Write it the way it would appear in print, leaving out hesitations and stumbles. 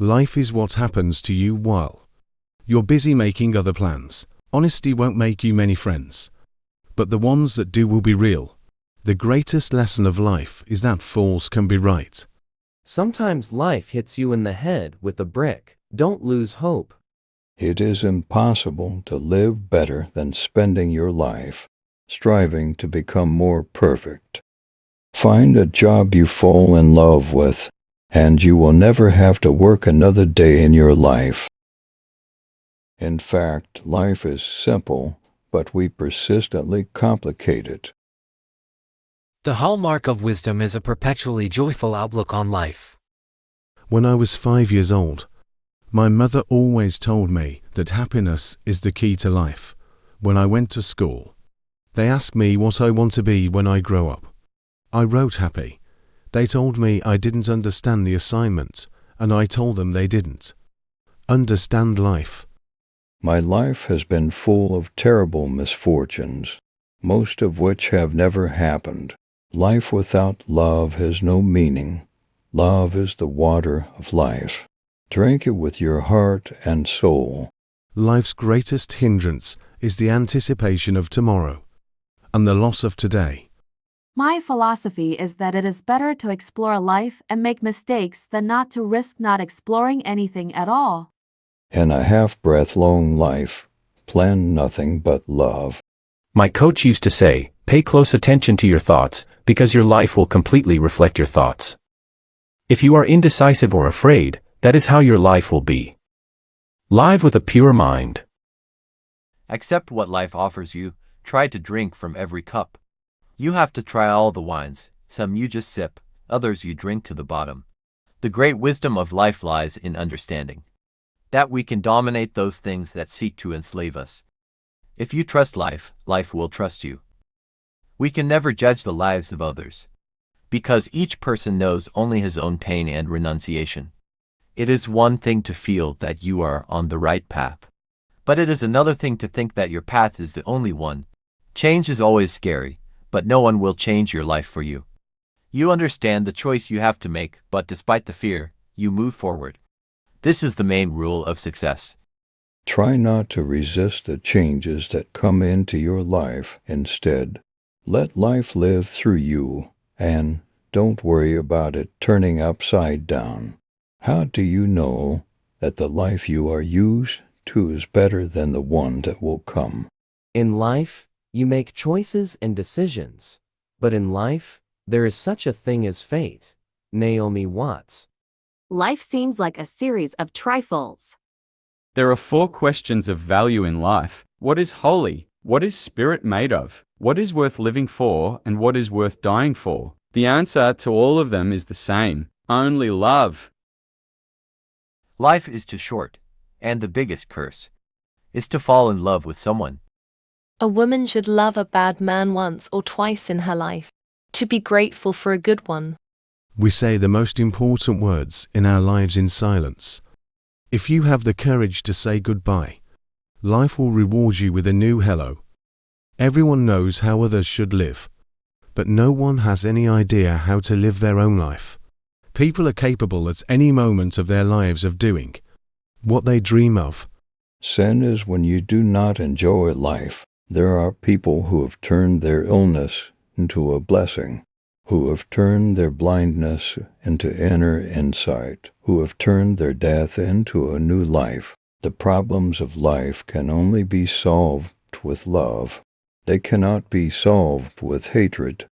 Life is what happens to you while you're busy making other plans. Honesty won't make you many friends, but the ones that do will be real. The greatest lesson of life is that false can be right. Sometimes life hits you in the head with a brick. Don't lose hope. It is impossible to live better than spending your life striving to become more perfect. Find a job you fall in love with, and you will never have to work another day in your life. In fact, life is simple, but we persistently complicate it. The hallmark of wisdom is a perpetually joyful outlook on life. When I was 5 years old, my mother always told me that happiness is the key to life. When I went to school, they asked me what I want to be when I grow up. I wrote happy. They told me I didn't understand the assignment, and I told them they didn't understand life. My life has been full of terrible misfortunes, most of which have never happened. Life without love has no meaning. Love is the water of life. Drink it with your heart and soul. Life's greatest hindrance is the anticipation of tomorrow and the loss of today. My philosophy is that it is better to explore life and make mistakes than not to risk not exploring anything at all. In a half-breath-long life, plan nothing but love. My coach used to say, pay close attention to your thoughts, because your life will completely reflect your thoughts. If you are indecisive or afraid, that is how your life will be. Live with a pure mind. Accept what life offers you. Try to drink from every cup. You have to try all the wines. Some you just sip, others you drink to the bottom. The great wisdom of life lies in understanding that we can dominate those things that seek to enslave us. If you trust life, life will trust you. We can never judge the lives of others, because each person knows only his own pain and renunciation. It is one thing to feel that you are on the right path, but it is another thing to think that your path is the only one. Change is always scary, but no one will change your life for you. You understand the choice you have to make, but despite the fear, you move forward. This is the main rule of success. Try not to resist the changes that come into your life. Instead, let life live through you, and don't worry about it turning upside down. How do you know that the life you are used to is better than the one that will come? In life, you make choices and decisions. But in life, there is such a thing as fate. Naomi Watts. Life seems like a series of trifles. There are 4 questions of value in life. What is holy? What is spirit made of? What is worth living for? And what is worth dying for? The answer to all of them is the same. Only love. Life is too short, and the biggest curse is to fall in love with someone. A woman should love a bad man once or twice in her life, to be grateful for a good one. We say the most important words in our lives in silence. If you have the courage to say goodbye, life will reward you with a new hello. Everyone knows how others should live, but no one has any idea how to live their own life. People are capable at any moment of their lives of doing what they dream of. Sin is when you do not enjoy life. There are people who have turned their illness into a blessing, who have turned their blindness into inner insight, who have turned their death into a new life. The problems of life can only be solved with love. They cannot be solved with hatred.